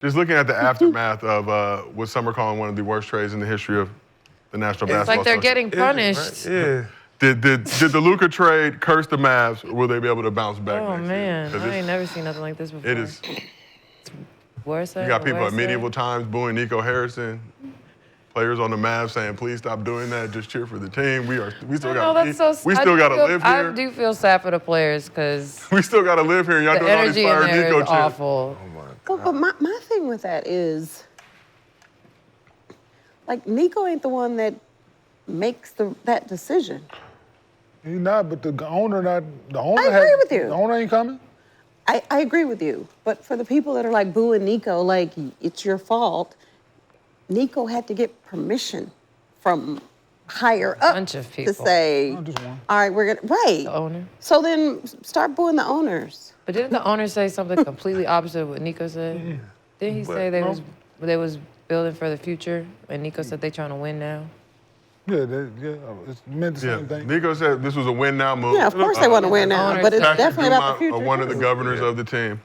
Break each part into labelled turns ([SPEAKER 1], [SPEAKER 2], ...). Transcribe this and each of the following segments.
[SPEAKER 1] Just looking at the aftermath of what some are calling one of the worst trades in the history of the National Basketball
[SPEAKER 2] It's like they're
[SPEAKER 1] Association.
[SPEAKER 2] getting punished.
[SPEAKER 3] Yeah.
[SPEAKER 1] Did the Luka trade curse the Mavs, or will they be able to bounce back
[SPEAKER 2] Oh,
[SPEAKER 1] next
[SPEAKER 2] man.
[SPEAKER 1] year?
[SPEAKER 2] I ain't never seen nothing like this before.
[SPEAKER 1] It is.
[SPEAKER 2] Worse.
[SPEAKER 1] You got people at medieval times booing Nico Harrison. Players on the Mavs saying, "Please stop doing that. Just cheer for the team. We still got to live here."
[SPEAKER 2] I do feel sad for the players because
[SPEAKER 1] we still got to live here. Y'all
[SPEAKER 2] the
[SPEAKER 1] doing all these
[SPEAKER 2] energy in
[SPEAKER 1] fire
[SPEAKER 2] there
[SPEAKER 1] Nico
[SPEAKER 2] is
[SPEAKER 1] chants.
[SPEAKER 2] awful.
[SPEAKER 3] Oh my
[SPEAKER 4] Well,
[SPEAKER 3] God.
[SPEAKER 4] but my thing with that is, like, Nico ain't the one that makes that decision.
[SPEAKER 5] He's not, but the owner not. The owner.
[SPEAKER 4] I agree with you.
[SPEAKER 5] The owner ain't coming.
[SPEAKER 4] I agree with you, but for the people that are like booing Nico, like it's your fault, Nico had to get permission from higher up
[SPEAKER 2] Bunch of people.
[SPEAKER 4] to say,
[SPEAKER 5] Not just one.
[SPEAKER 4] all right, we're gonna, right.
[SPEAKER 2] The owner.
[SPEAKER 4] So then start booing the owners.
[SPEAKER 2] But didn't the owner say something completely opposite of what Nico said? Didn't he say they was building for the future, and Nico said they trying to win now?
[SPEAKER 5] Yeah, it's meant the same thing.
[SPEAKER 1] Nico said this was a win now move.
[SPEAKER 4] Yeah, of course they want to win now, but it's
[SPEAKER 1] Patrick
[SPEAKER 4] definitely about the
[SPEAKER 1] Dumont,
[SPEAKER 4] future.
[SPEAKER 1] one of the governors of the team,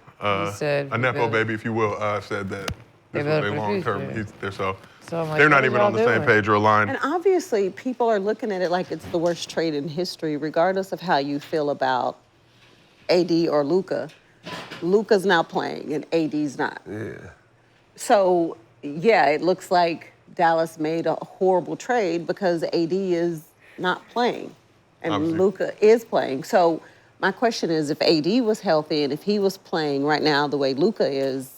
[SPEAKER 2] said
[SPEAKER 1] a nepo
[SPEAKER 2] build-
[SPEAKER 1] baby, if you will, said that
[SPEAKER 2] They
[SPEAKER 1] this was
[SPEAKER 2] build
[SPEAKER 1] a
[SPEAKER 2] for the
[SPEAKER 1] long-term.
[SPEAKER 2] future.
[SPEAKER 1] So
[SPEAKER 2] I'm like,
[SPEAKER 1] they're not
[SPEAKER 2] what
[SPEAKER 1] even
[SPEAKER 2] y'all
[SPEAKER 1] on the same
[SPEAKER 2] doing?
[SPEAKER 1] page or aligned.
[SPEAKER 4] And obviously, people are looking at it like it's the worst trade in history, regardless of how you feel about AD or Luka. Luka's now playing and AD's not.
[SPEAKER 3] Yeah.
[SPEAKER 4] So, yeah, it looks like Dallas made a horrible trade because AD is not playing and
[SPEAKER 1] Obviously.
[SPEAKER 4] Luka is playing. So, my question is, if AD was healthy and if he was playing right now the way Luka is,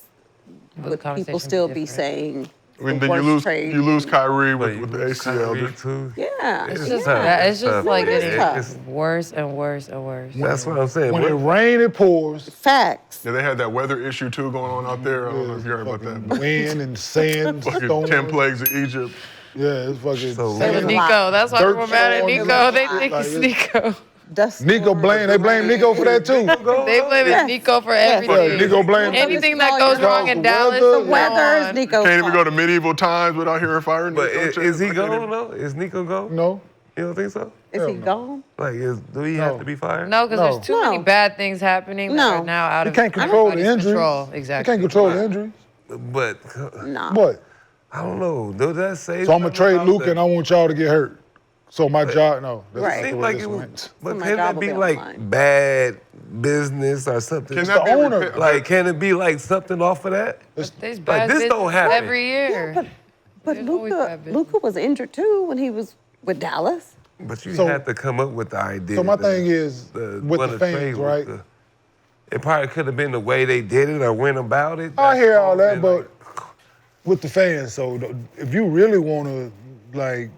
[SPEAKER 2] the
[SPEAKER 4] would people
[SPEAKER 2] conversation
[SPEAKER 4] still
[SPEAKER 2] be
[SPEAKER 4] be
[SPEAKER 2] different?
[SPEAKER 4] saying
[SPEAKER 1] I mean,
[SPEAKER 4] the
[SPEAKER 1] then
[SPEAKER 4] worst trade?
[SPEAKER 1] you lose Kyrie
[SPEAKER 3] But
[SPEAKER 1] with the
[SPEAKER 3] Kyrie
[SPEAKER 1] ACL.
[SPEAKER 3] too.
[SPEAKER 4] Yeah.
[SPEAKER 2] It's
[SPEAKER 3] It's
[SPEAKER 2] just,
[SPEAKER 3] tough.
[SPEAKER 2] it's just
[SPEAKER 3] Tough.
[SPEAKER 2] like
[SPEAKER 4] No, it is
[SPEAKER 2] getting
[SPEAKER 4] tough.
[SPEAKER 2] worse and worse and worse.
[SPEAKER 3] That's what I'm saying.
[SPEAKER 5] When it rains, it pours.
[SPEAKER 4] Facts.
[SPEAKER 1] Yeah, they had that weather issue too going on out there. I don't know if you heard about that. But
[SPEAKER 5] Wind and sand,
[SPEAKER 1] fucking
[SPEAKER 5] storm.
[SPEAKER 1] 10 plagues of Egypt.
[SPEAKER 5] Yeah, it's fucking.
[SPEAKER 3] So-
[SPEAKER 2] It
[SPEAKER 5] sand.
[SPEAKER 2] was
[SPEAKER 4] a
[SPEAKER 2] Nico.
[SPEAKER 4] lot.
[SPEAKER 2] That's why
[SPEAKER 5] Dirt
[SPEAKER 2] people mad at
[SPEAKER 5] storm,
[SPEAKER 2] Nico. They
[SPEAKER 4] it's
[SPEAKER 2] think
[SPEAKER 5] like-
[SPEAKER 2] it's Nico.
[SPEAKER 4] Dust
[SPEAKER 5] Nico
[SPEAKER 4] storms,
[SPEAKER 5] they blame Nico for that too.
[SPEAKER 2] They blame
[SPEAKER 4] Yes.
[SPEAKER 2] Nico for
[SPEAKER 4] Yes.
[SPEAKER 2] everything.
[SPEAKER 5] Yeah, Nico blame
[SPEAKER 2] Anything that goes wrong in
[SPEAKER 5] The
[SPEAKER 2] Dallas,
[SPEAKER 5] weather.
[SPEAKER 4] The weather is Nico's
[SPEAKER 1] Can't even go
[SPEAKER 4] fault.
[SPEAKER 1] to medieval times without hearing fire.
[SPEAKER 3] But
[SPEAKER 1] Nico
[SPEAKER 3] is he
[SPEAKER 1] chants. I can't
[SPEAKER 3] gone
[SPEAKER 1] even-
[SPEAKER 3] though? Is Nico gone?
[SPEAKER 5] No.
[SPEAKER 3] You don't think so?
[SPEAKER 4] Is he gone?
[SPEAKER 3] Like, do he have to be fired?
[SPEAKER 2] No, because
[SPEAKER 5] No.
[SPEAKER 2] there's too many
[SPEAKER 4] No.
[SPEAKER 2] bad things happening that
[SPEAKER 4] No.
[SPEAKER 2] are now out
[SPEAKER 5] He
[SPEAKER 2] of
[SPEAKER 5] can't control the
[SPEAKER 2] everybody's
[SPEAKER 5] injuries.
[SPEAKER 2] control.
[SPEAKER 5] He
[SPEAKER 2] Exactly.
[SPEAKER 5] can't control the injuries.
[SPEAKER 3] But
[SPEAKER 4] Nah.
[SPEAKER 5] What?
[SPEAKER 3] I don't know. Does that say?
[SPEAKER 5] So I'm gonna trade Luka and I want y'all to get hurt. So my job, no. That's
[SPEAKER 4] Right.
[SPEAKER 5] not the
[SPEAKER 3] Seems
[SPEAKER 5] way
[SPEAKER 3] like
[SPEAKER 5] this
[SPEAKER 3] it was,
[SPEAKER 5] went.
[SPEAKER 3] but
[SPEAKER 4] My
[SPEAKER 3] can
[SPEAKER 4] job
[SPEAKER 3] it
[SPEAKER 4] will
[SPEAKER 3] be
[SPEAKER 4] be
[SPEAKER 3] like
[SPEAKER 4] online.
[SPEAKER 3] bad business or something?
[SPEAKER 1] Can
[SPEAKER 5] It's
[SPEAKER 1] that
[SPEAKER 5] the
[SPEAKER 1] be
[SPEAKER 5] owner.
[SPEAKER 1] repa-
[SPEAKER 3] Like, can it be like something off of that?
[SPEAKER 2] There's
[SPEAKER 3] Like,
[SPEAKER 2] bad
[SPEAKER 3] this
[SPEAKER 2] business
[SPEAKER 3] don't happen.
[SPEAKER 2] every year.
[SPEAKER 4] But
[SPEAKER 2] There's always bad business.
[SPEAKER 4] Luka was injured too when he was with Dallas.
[SPEAKER 3] But you
[SPEAKER 5] So-
[SPEAKER 3] had to come up with the idea.
[SPEAKER 5] So my
[SPEAKER 3] that
[SPEAKER 5] thing is, with
[SPEAKER 3] wanna
[SPEAKER 5] the fans,
[SPEAKER 3] trade
[SPEAKER 5] right?
[SPEAKER 3] Luka. It probably could have been the way they did it or went about it.
[SPEAKER 5] I hear all that,
[SPEAKER 3] Like,
[SPEAKER 5] but with the fans, so if you really want to, like,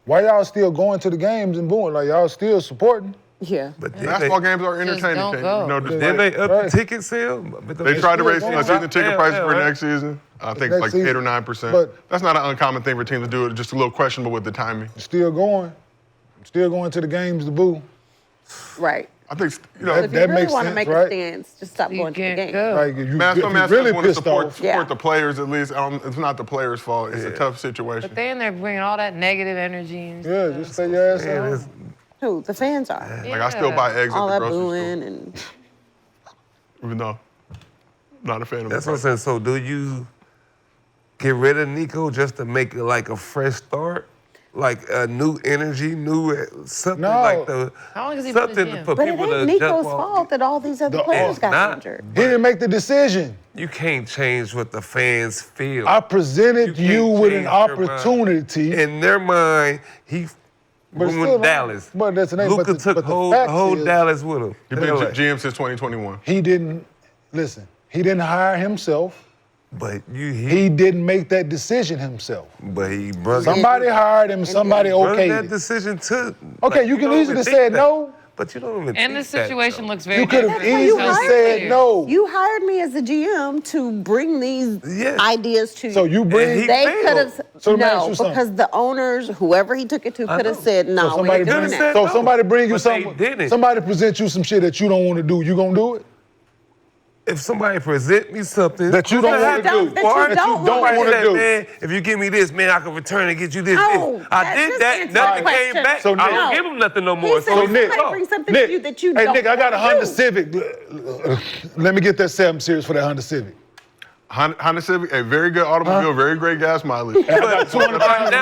[SPEAKER 5] why y'all still going to the games and booing? Like, y'all still supporting?
[SPEAKER 4] Yeah.
[SPEAKER 3] but then
[SPEAKER 1] Basketball games are entertaining.
[SPEAKER 2] don't
[SPEAKER 1] Can't
[SPEAKER 2] go.
[SPEAKER 1] you know,
[SPEAKER 3] Then
[SPEAKER 1] despite-
[SPEAKER 3] they up
[SPEAKER 5] Right.
[SPEAKER 3] the ticket sale. But
[SPEAKER 1] They tried to raise
[SPEAKER 5] still
[SPEAKER 1] season
[SPEAKER 5] going.
[SPEAKER 1] ticket
[SPEAKER 3] Yeah,
[SPEAKER 1] prices
[SPEAKER 3] yeah,
[SPEAKER 1] for
[SPEAKER 3] right.
[SPEAKER 1] next season. I think
[SPEAKER 5] Next
[SPEAKER 1] like
[SPEAKER 5] season.
[SPEAKER 1] 8 or 9%.
[SPEAKER 5] But-
[SPEAKER 1] That's not an uncommon thing for teams to do. It's just a little questionable with the timing.
[SPEAKER 5] Still going. Still going to the games to boo.
[SPEAKER 4] Right.
[SPEAKER 1] I think you
[SPEAKER 4] But
[SPEAKER 1] know.
[SPEAKER 4] if you
[SPEAKER 5] That
[SPEAKER 4] really
[SPEAKER 5] makes
[SPEAKER 4] want to
[SPEAKER 5] sense,
[SPEAKER 4] make a
[SPEAKER 5] right?
[SPEAKER 4] stance, just stop
[SPEAKER 2] You
[SPEAKER 4] going to the
[SPEAKER 2] can't
[SPEAKER 4] game.
[SPEAKER 2] go.
[SPEAKER 5] Like, if you,
[SPEAKER 1] Man,
[SPEAKER 5] if
[SPEAKER 1] some
[SPEAKER 5] you
[SPEAKER 1] man
[SPEAKER 5] really
[SPEAKER 1] want to
[SPEAKER 5] pissed
[SPEAKER 1] support
[SPEAKER 5] off.
[SPEAKER 4] Yeah.
[SPEAKER 1] the players at least. It's not the players' fault. It's a tough situation.
[SPEAKER 2] But they in there bringing all that negative energy and
[SPEAKER 5] Yeah,
[SPEAKER 2] stuff.
[SPEAKER 5] just stay your ass
[SPEAKER 3] Man,
[SPEAKER 5] at
[SPEAKER 3] it's-
[SPEAKER 5] home.
[SPEAKER 4] Who? The fans are.
[SPEAKER 1] Like I still buy eggs
[SPEAKER 4] All
[SPEAKER 1] at
[SPEAKER 4] that
[SPEAKER 1] the grocery
[SPEAKER 4] booing
[SPEAKER 1] store,
[SPEAKER 4] and
[SPEAKER 1] even though I'm not a fan of
[SPEAKER 3] That's
[SPEAKER 1] it.
[SPEAKER 3] what I'm saying. So do you get rid of Nico just to make it like a fresh start? Like a new energy, something
[SPEAKER 5] No.
[SPEAKER 3] like the
[SPEAKER 2] How long has he been in the
[SPEAKER 3] something
[SPEAKER 2] gym?
[SPEAKER 3] for
[SPEAKER 4] but it
[SPEAKER 3] people to
[SPEAKER 4] ain't Nico's
[SPEAKER 3] jump off.
[SPEAKER 4] fault that all these other
[SPEAKER 5] The-
[SPEAKER 4] players
[SPEAKER 3] it's
[SPEAKER 4] got
[SPEAKER 3] not.
[SPEAKER 4] injured.
[SPEAKER 5] He didn't make the decision.
[SPEAKER 3] You can't change what the fans feel.
[SPEAKER 5] I presented
[SPEAKER 3] can't
[SPEAKER 5] you with an
[SPEAKER 3] change their mind.
[SPEAKER 5] opportunity.
[SPEAKER 3] In their mind, he
[SPEAKER 5] But still,
[SPEAKER 3] ruined Dallas.
[SPEAKER 5] but that's the name.
[SPEAKER 3] Luka
[SPEAKER 5] But the-
[SPEAKER 3] took
[SPEAKER 5] but the
[SPEAKER 3] the
[SPEAKER 5] fact
[SPEAKER 3] whole
[SPEAKER 5] is-
[SPEAKER 3] Dallas with him.
[SPEAKER 1] He's been
[SPEAKER 3] LA.
[SPEAKER 1] GM since 2021.
[SPEAKER 5] He didn't, listen, he didn't hire himself.
[SPEAKER 3] But
[SPEAKER 5] He didn't make that decision himself.
[SPEAKER 3] but he brung
[SPEAKER 5] Somebody hired him, somebody
[SPEAKER 3] brung
[SPEAKER 5] okayed
[SPEAKER 3] that
[SPEAKER 5] it.
[SPEAKER 3] decision to.
[SPEAKER 5] Okay, you can
[SPEAKER 3] don't
[SPEAKER 5] easily
[SPEAKER 3] even
[SPEAKER 5] say
[SPEAKER 3] think that.
[SPEAKER 5] no.
[SPEAKER 3] But you don't even
[SPEAKER 2] And the
[SPEAKER 3] think that,
[SPEAKER 2] situation
[SPEAKER 3] though.
[SPEAKER 2] looks very
[SPEAKER 5] You could have
[SPEAKER 2] different.
[SPEAKER 4] you
[SPEAKER 5] easily
[SPEAKER 4] hired
[SPEAKER 5] said
[SPEAKER 4] me.
[SPEAKER 5] no.
[SPEAKER 4] You hired me as a GM to bring these
[SPEAKER 3] Yes.
[SPEAKER 4] ideas to you.
[SPEAKER 5] So you bring.
[SPEAKER 3] And he
[SPEAKER 4] They
[SPEAKER 3] failed.
[SPEAKER 4] could have
[SPEAKER 5] So let me ask
[SPEAKER 4] no
[SPEAKER 5] you something.
[SPEAKER 4] because the owners, whoever he took it to, could have
[SPEAKER 3] know.
[SPEAKER 4] said
[SPEAKER 5] so
[SPEAKER 4] no. We
[SPEAKER 5] somebody
[SPEAKER 4] ain't doing
[SPEAKER 3] bring-
[SPEAKER 4] that.
[SPEAKER 3] said
[SPEAKER 5] So
[SPEAKER 3] no,
[SPEAKER 5] somebody bring you
[SPEAKER 3] but they
[SPEAKER 5] something.
[SPEAKER 3] didn't.
[SPEAKER 5] Somebody present you some shit that you don't want to do. You gonna do it?
[SPEAKER 3] If somebody present me something
[SPEAKER 5] That you don't
[SPEAKER 3] I
[SPEAKER 5] wanna
[SPEAKER 3] had
[SPEAKER 5] do.
[SPEAKER 3] to
[SPEAKER 4] That you
[SPEAKER 3] work.
[SPEAKER 4] don't
[SPEAKER 3] Somebody
[SPEAKER 5] wanna
[SPEAKER 3] said,
[SPEAKER 5] do.
[SPEAKER 3] Man, if you give me this, man, I can return and get you this.
[SPEAKER 4] No,
[SPEAKER 3] If I
[SPEAKER 4] that's
[SPEAKER 3] did
[SPEAKER 4] just
[SPEAKER 3] that,
[SPEAKER 4] answer
[SPEAKER 3] nothing
[SPEAKER 4] the
[SPEAKER 3] came
[SPEAKER 4] question.
[SPEAKER 3] back.
[SPEAKER 5] So
[SPEAKER 3] I don't
[SPEAKER 5] Nick-
[SPEAKER 3] give him nothing no
[SPEAKER 4] He
[SPEAKER 3] more.
[SPEAKER 4] said
[SPEAKER 3] So
[SPEAKER 4] somebody
[SPEAKER 5] Nick-
[SPEAKER 4] bring something to you that you
[SPEAKER 5] hey
[SPEAKER 4] don't
[SPEAKER 5] Nick, I got a
[SPEAKER 4] wanna
[SPEAKER 5] Honda
[SPEAKER 4] do.
[SPEAKER 5] Civic. Let me get that 7 Series for that Honda Civic.
[SPEAKER 1] Honda Civic, a very good automobile, very great gas mileage.
[SPEAKER 5] I got 200,000.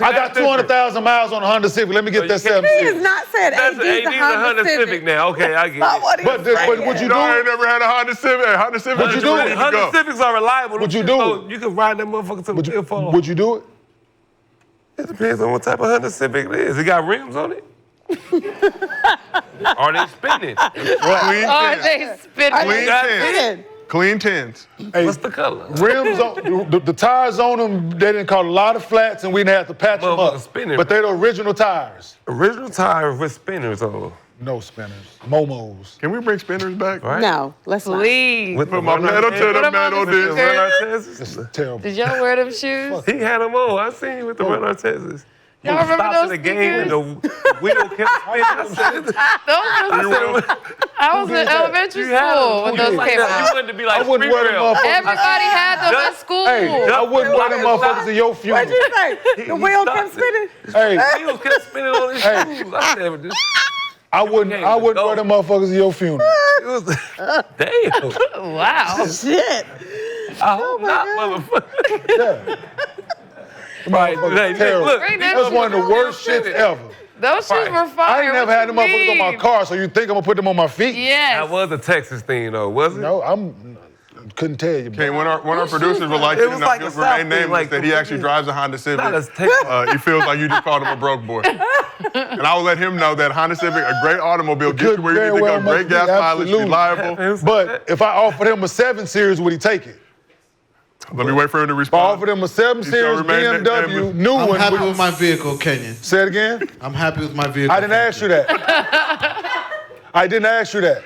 [SPEAKER 5] I got 200,000 miles on a Honda Civic. Let me get that 7
[SPEAKER 4] He
[SPEAKER 5] Series.
[SPEAKER 4] has not said AD's a Honda Civic.
[SPEAKER 3] now. Okay, I get it.
[SPEAKER 4] But
[SPEAKER 5] But would you do
[SPEAKER 1] I ain't
[SPEAKER 5] it?
[SPEAKER 1] never had a Honda Civic. Honda Civic
[SPEAKER 5] Would you
[SPEAKER 1] is
[SPEAKER 5] do it?
[SPEAKER 1] ready to
[SPEAKER 3] Honda
[SPEAKER 1] go.
[SPEAKER 3] Civics are reliable.
[SPEAKER 5] Would you do it?
[SPEAKER 3] You can ride that motherfucker to the phone.
[SPEAKER 5] Would you do it?
[SPEAKER 3] It depends on what type of Honda Civic it is. It got rims on it. Are they spinning?
[SPEAKER 1] Clean
[SPEAKER 2] Oh,
[SPEAKER 1] tins.
[SPEAKER 2] they spinning.
[SPEAKER 1] Clean
[SPEAKER 3] got
[SPEAKER 1] tins. Clean tins.
[SPEAKER 5] Hey,
[SPEAKER 3] What's the color?
[SPEAKER 5] rims on the tires on them, they didn't cause a lot of flats and we didn't have to patch them up.
[SPEAKER 3] Motherfucker spinning,
[SPEAKER 5] But they're the original tires.
[SPEAKER 3] Original tire with spinners on.
[SPEAKER 5] No spinners. Momos.
[SPEAKER 1] Can we bring spinners back?
[SPEAKER 3] Right?
[SPEAKER 4] No, let's not.
[SPEAKER 2] Please.
[SPEAKER 3] With
[SPEAKER 1] Put my metal to the
[SPEAKER 2] Put 'em on
[SPEAKER 1] metal
[SPEAKER 2] the
[SPEAKER 1] disc.
[SPEAKER 2] speaker.
[SPEAKER 5] It's terrible.
[SPEAKER 2] Did y'all wear them shoes?
[SPEAKER 3] He had them on. I seen you with the Red Artezas. You
[SPEAKER 2] Y'all remember
[SPEAKER 3] stopped
[SPEAKER 2] those
[SPEAKER 3] in the game and the wheel kept spinning. I said,
[SPEAKER 2] I was in elementary
[SPEAKER 3] you had
[SPEAKER 2] school
[SPEAKER 3] them.
[SPEAKER 2] when
[SPEAKER 3] You
[SPEAKER 2] those
[SPEAKER 3] like
[SPEAKER 2] came
[SPEAKER 3] that. You
[SPEAKER 2] out.
[SPEAKER 3] wanted to be like
[SPEAKER 5] I wouldn't wear them
[SPEAKER 3] Spree-Rail.
[SPEAKER 5] motherfuckers.
[SPEAKER 2] Everybody had them at school.
[SPEAKER 5] Hey, I wouldn't wear them motherfuckers in your funeral.
[SPEAKER 4] What'd you say? The wheel
[SPEAKER 3] stopped
[SPEAKER 4] kept spinning?
[SPEAKER 5] Hey,
[SPEAKER 3] Wheels kept spinning on his
[SPEAKER 5] Hey.
[SPEAKER 3] shoes. I said, this
[SPEAKER 5] I wouldn't wear them motherfuckers in your funeral.
[SPEAKER 3] it was, damn.
[SPEAKER 2] Wow.
[SPEAKER 4] Shit.
[SPEAKER 3] I hope not, motherfucker.
[SPEAKER 5] Yeah.
[SPEAKER 3] Right, hey,
[SPEAKER 5] Terrible.
[SPEAKER 3] look,
[SPEAKER 2] Bring
[SPEAKER 5] That
[SPEAKER 2] them
[SPEAKER 5] was one of the
[SPEAKER 2] shoes.
[SPEAKER 5] worst shits ever.
[SPEAKER 2] Those shoes were fire.
[SPEAKER 5] I ain't never had them
[SPEAKER 2] What you
[SPEAKER 5] motherfuckers on my
[SPEAKER 2] mean?
[SPEAKER 5] car, so you think I'm gonna put them on my feet?
[SPEAKER 2] Yes.
[SPEAKER 3] that was a Texas thing, though, was it?
[SPEAKER 5] No, couldn't tell you.
[SPEAKER 1] Okay,
[SPEAKER 5] bro.
[SPEAKER 1] one of our producers would like
[SPEAKER 3] It
[SPEAKER 1] to
[SPEAKER 3] was
[SPEAKER 1] know,
[SPEAKER 3] like
[SPEAKER 1] he'll
[SPEAKER 3] a South
[SPEAKER 1] remain
[SPEAKER 3] thing,
[SPEAKER 1] nameless,
[SPEAKER 3] like
[SPEAKER 1] that he
[SPEAKER 3] the-
[SPEAKER 1] actually drives a Honda Civic.
[SPEAKER 3] Not as Texas.
[SPEAKER 1] He feels like you just called him a broke boy. And I will let him know that Honda Civic, a great automobile, gets you where you need to go, great gas mileage, reliable.
[SPEAKER 5] But if I offered him a 7 Series, would he take it?
[SPEAKER 1] Let me wait for him to
[SPEAKER 5] If I
[SPEAKER 1] respond.
[SPEAKER 5] offered him a 7
[SPEAKER 1] shall
[SPEAKER 5] Series
[SPEAKER 1] remain
[SPEAKER 5] BMW,
[SPEAKER 1] nameless.
[SPEAKER 5] new
[SPEAKER 6] I'm
[SPEAKER 5] one,
[SPEAKER 6] happy
[SPEAKER 5] would
[SPEAKER 6] with my vehicle, Kenyon.
[SPEAKER 5] say it again?
[SPEAKER 6] I'm happy with my vehicle.
[SPEAKER 5] I didn't ask you that. I didn't ask you that.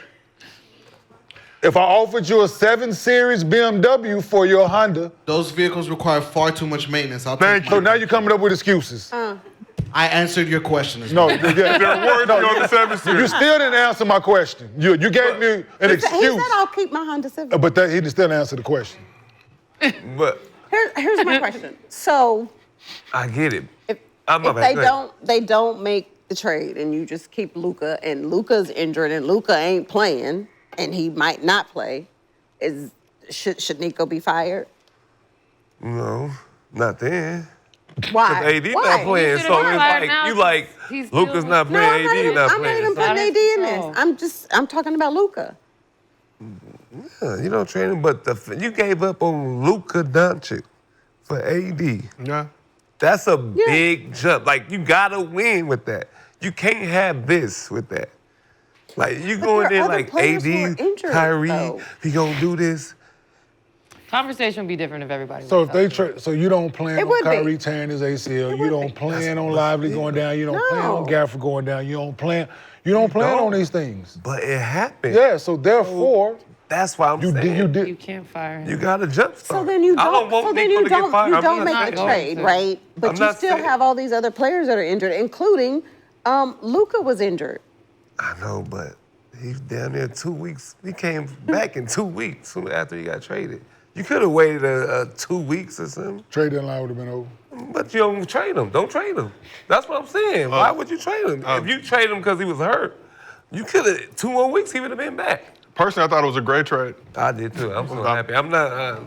[SPEAKER 5] If I offered you a 7 Series BMW for your Honda,
[SPEAKER 6] Those vehicles require far too much maintenance. I'll
[SPEAKER 1] Thank
[SPEAKER 6] take
[SPEAKER 5] so
[SPEAKER 6] mine.
[SPEAKER 5] now you're coming up with excuses.
[SPEAKER 6] I answered your question as
[SPEAKER 5] No,
[SPEAKER 6] well.
[SPEAKER 5] yeah.
[SPEAKER 1] They're warranty on the 7
[SPEAKER 5] You
[SPEAKER 1] Series.
[SPEAKER 5] still didn't answer my question. You gave me an
[SPEAKER 4] He
[SPEAKER 5] excuse,
[SPEAKER 4] said I'll keep my Honda Civic.
[SPEAKER 5] but he didn't still answer the question.
[SPEAKER 3] But
[SPEAKER 4] Here's my question. So
[SPEAKER 3] I get it.
[SPEAKER 4] if
[SPEAKER 3] I'm not
[SPEAKER 4] they don't make the trade and you just keep Luka and Luka's injured and Luka ain't playing and he might not play, should Nico be fired?
[SPEAKER 3] No, not then.
[SPEAKER 4] Why?
[SPEAKER 3] AD
[SPEAKER 4] Why?
[SPEAKER 3] not playing,
[SPEAKER 2] He
[SPEAKER 3] so
[SPEAKER 2] should've
[SPEAKER 3] it's
[SPEAKER 2] fired
[SPEAKER 3] like
[SPEAKER 2] now
[SPEAKER 3] you like
[SPEAKER 2] he's
[SPEAKER 3] Luka's
[SPEAKER 2] still-
[SPEAKER 3] not
[SPEAKER 4] No,
[SPEAKER 3] playing,
[SPEAKER 4] I'm
[SPEAKER 3] AD
[SPEAKER 4] not
[SPEAKER 3] not
[SPEAKER 4] even
[SPEAKER 3] playing.
[SPEAKER 4] putting AD in
[SPEAKER 2] so.
[SPEAKER 4] this. I'm talking about Luka.
[SPEAKER 3] You don't trade him, but you gave up on Luka Doncic for AD.
[SPEAKER 1] Yeah.
[SPEAKER 3] That's a big jump. Like, you gotta win with that. You can't have this with that. Like, you going
[SPEAKER 4] there are
[SPEAKER 3] in
[SPEAKER 4] other
[SPEAKER 3] like
[SPEAKER 4] players who are
[SPEAKER 3] AD,
[SPEAKER 4] injured,
[SPEAKER 3] Kyrie,
[SPEAKER 4] though.
[SPEAKER 3] he gonna do this.
[SPEAKER 2] Conversation would be different if everybody
[SPEAKER 5] So
[SPEAKER 2] was
[SPEAKER 5] if they
[SPEAKER 2] healthy.
[SPEAKER 5] so you don't plan
[SPEAKER 4] It
[SPEAKER 5] on
[SPEAKER 4] would be.
[SPEAKER 5] Kyrie tearing his ACL, you don't plan on Lively going down, you don't plan on
[SPEAKER 4] No.
[SPEAKER 5] Gafford going down, you don't plan on these things.
[SPEAKER 3] But it happened.
[SPEAKER 5] Yeah, so therefore
[SPEAKER 3] That's why I'm
[SPEAKER 5] you
[SPEAKER 3] saying.
[SPEAKER 2] You can't fire him.
[SPEAKER 3] You gotta jump start.
[SPEAKER 4] So then you
[SPEAKER 3] I
[SPEAKER 4] don't.
[SPEAKER 3] want
[SPEAKER 4] So then
[SPEAKER 3] Nico
[SPEAKER 4] you
[SPEAKER 3] to get
[SPEAKER 4] don't.
[SPEAKER 3] fired.
[SPEAKER 4] You
[SPEAKER 3] I'm
[SPEAKER 4] don't
[SPEAKER 3] not
[SPEAKER 4] make the
[SPEAKER 3] saying-
[SPEAKER 4] trade, right? But
[SPEAKER 3] I'm
[SPEAKER 4] you
[SPEAKER 3] not
[SPEAKER 4] still
[SPEAKER 3] saying-
[SPEAKER 4] have all these other players that are injured, including Luka was injured.
[SPEAKER 3] I know, but he's down there 2 weeks. He came back in 2 weeks soon after he got traded. You could have waited 2 weeks or something,
[SPEAKER 5] trade deadline would have been over.
[SPEAKER 3] but you don't trade him. Don't trade him. That's what I'm saying. Why would you trade him? If you trade him because he was hurt, you could have 2 more weeks. He would have been back.
[SPEAKER 1] Personally, I thought it was a great trade.
[SPEAKER 3] I did too. I'm so happy. I'm not.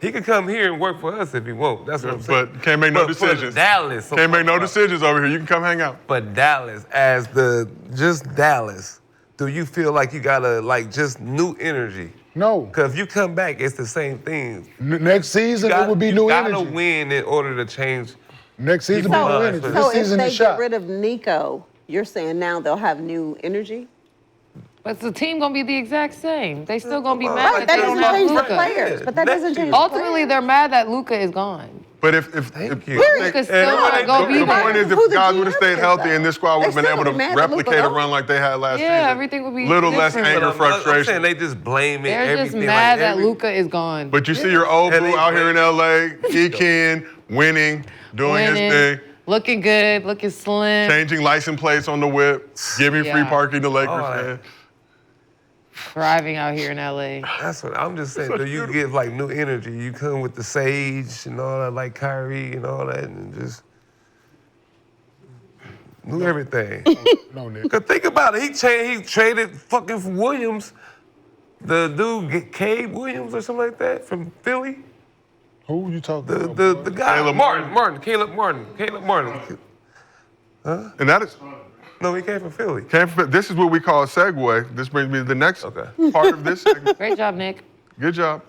[SPEAKER 3] He could come here and work for us if he won't. That's what I'm saying.
[SPEAKER 1] But can't make no
[SPEAKER 3] But for
[SPEAKER 1] decisions.
[SPEAKER 3] Dallas. so
[SPEAKER 1] Can't make no
[SPEAKER 3] fuck.
[SPEAKER 1] decisions over here. You can come hang out.
[SPEAKER 3] But Dallas, as just Dallas, do you feel like you gotta just new energy?
[SPEAKER 5] No.
[SPEAKER 3] Because if you come back, it's the same thing.
[SPEAKER 5] Next season it would be new
[SPEAKER 3] You gotta
[SPEAKER 5] energy.
[SPEAKER 3] win in order to change.
[SPEAKER 5] Next season
[SPEAKER 3] Keep
[SPEAKER 5] will be
[SPEAKER 3] it
[SPEAKER 5] new
[SPEAKER 3] alive.
[SPEAKER 5] energy.
[SPEAKER 3] So
[SPEAKER 5] This
[SPEAKER 4] So if
[SPEAKER 5] season
[SPEAKER 4] they
[SPEAKER 5] is
[SPEAKER 4] get
[SPEAKER 5] shot.
[SPEAKER 4] rid of Nico, you're saying now they'll have new energy?
[SPEAKER 2] But the team gonna be the exact same. They still gonna be
[SPEAKER 3] Right,
[SPEAKER 2] mad
[SPEAKER 4] Right,
[SPEAKER 2] that
[SPEAKER 4] that
[SPEAKER 2] they don't
[SPEAKER 4] doesn't
[SPEAKER 2] have
[SPEAKER 4] change the
[SPEAKER 2] Luka.
[SPEAKER 4] players. But that
[SPEAKER 3] Next
[SPEAKER 4] doesn't change
[SPEAKER 3] year.
[SPEAKER 4] the
[SPEAKER 2] Ultimately,
[SPEAKER 4] players.
[SPEAKER 2] they're mad that Luka is gone.
[SPEAKER 1] But if
[SPEAKER 3] Thank you.
[SPEAKER 2] Luka's still not gonna be
[SPEAKER 1] the point
[SPEAKER 2] there.
[SPEAKER 1] is, if
[SPEAKER 4] Who the
[SPEAKER 1] guys would have
[SPEAKER 4] GM
[SPEAKER 1] stayed
[SPEAKER 4] is,
[SPEAKER 1] healthy
[SPEAKER 4] though.
[SPEAKER 1] and this squad would have
[SPEAKER 4] They
[SPEAKER 1] been
[SPEAKER 4] still
[SPEAKER 1] able to
[SPEAKER 4] mad that Luka
[SPEAKER 1] replicate a
[SPEAKER 4] gone.
[SPEAKER 1] run like they had last season.
[SPEAKER 2] Yeah, everything would be
[SPEAKER 1] Little less
[SPEAKER 2] different.
[SPEAKER 1] anger,
[SPEAKER 3] I'm saying
[SPEAKER 1] frustration.
[SPEAKER 3] they just blame it.
[SPEAKER 2] They're just
[SPEAKER 3] everything,
[SPEAKER 2] mad
[SPEAKER 3] like,
[SPEAKER 2] that
[SPEAKER 3] every-
[SPEAKER 2] Luka is gone.
[SPEAKER 1] But you see your old
[SPEAKER 3] And
[SPEAKER 1] boo
[SPEAKER 3] they
[SPEAKER 1] out here in LA, Ekin, winning, doing his
[SPEAKER 2] Winning,
[SPEAKER 1] thing,
[SPEAKER 2] looking good, looking slim,
[SPEAKER 1] changing license plates on the whip, giving free
[SPEAKER 2] Yeah.
[SPEAKER 1] parking to Lakers
[SPEAKER 3] All right.
[SPEAKER 1] fans.
[SPEAKER 2] thriving out here in LA.
[SPEAKER 3] That's what I'm just saying. Do you give new energy? You come with the sage and all that, like Kyrie and all that, and just do everything.
[SPEAKER 5] No, Nick.
[SPEAKER 3] Cause think about it. He traded fucking Williams The dude, Cade Williams or something like that from Philly?
[SPEAKER 5] Who you talking about?
[SPEAKER 3] The guy,
[SPEAKER 1] Caleb
[SPEAKER 3] Caleb Martin.
[SPEAKER 1] And that is
[SPEAKER 3] No, he came from Philly.
[SPEAKER 1] this is what we call a segue. This brings me to the next part of this segment.
[SPEAKER 2] Great job, Nick.
[SPEAKER 1] Good job.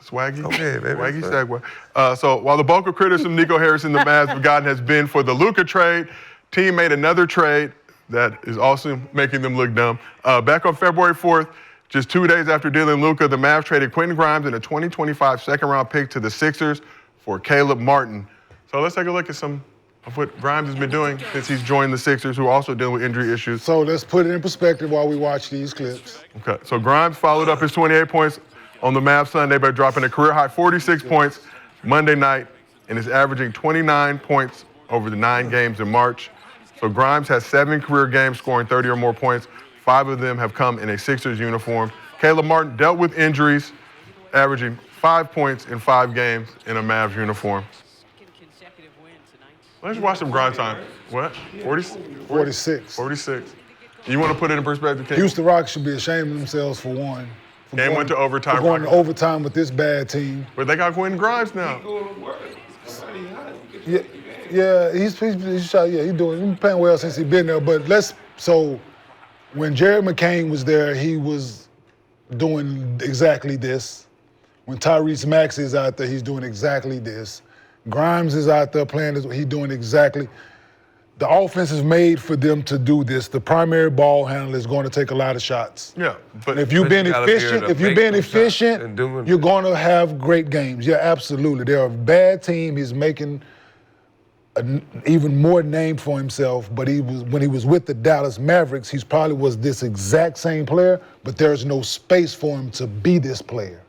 [SPEAKER 1] Swaggy.
[SPEAKER 3] Okay, baby.
[SPEAKER 1] Swaggy segue. So while the bulk of criticism Nico Harrison the Mavs have gotten has been for the Luka trade, team made another trade that is also making them look dumb. Back on February 4th, just 2 days after dealing Luka, the Mavs traded Quentin Grimes and a 2025 second-round pick to the Sixers for Caleb Martin. So let's take a look at some of what Grimes has been doing since he's joined the Sixers, who are also dealing with injury issues.
[SPEAKER 5] So let's put it in perspective while we watch these clips.
[SPEAKER 1] Okay, so Grimes followed up his 28 points on the Mavs Sunday by dropping a career-high 46 points Monday night and is averaging 29 points over the 9 games in March. So Grimes has 7 career games scoring 30 or more points. 5 of them have come in a Sixers uniform. Caleb Martin dealt with injuries, averaging 5 points in 5 games in a Mavs uniform. Let's watch some Grimes time. What?
[SPEAKER 5] 46.
[SPEAKER 1] 46. You want to put it in perspective, King?
[SPEAKER 5] Houston Rockets should be ashamed of themselves for one.
[SPEAKER 1] Game went to overtime.
[SPEAKER 5] For going to overtime with this bad team.
[SPEAKER 1] But they got Quentin Grimes now.
[SPEAKER 5] Yeah, he's playing well since he's been there. But so when Jared McCain was there, he was doing exactly this. When Tyrese Maxey is out there, he's doing exactly this. Grimes is out there playing this, he's doing exactly. The offense is made for them to do this. The primary ball handler is going to take a lot of shots.
[SPEAKER 1] Yeah,
[SPEAKER 5] but if you've been efficient, you're going to have great games. Yeah, absolutely. They're a bad team. He's making an even more name for himself. But when he was with the Dallas Mavericks, he probably was this exact same player. But there's no space for him to be this player.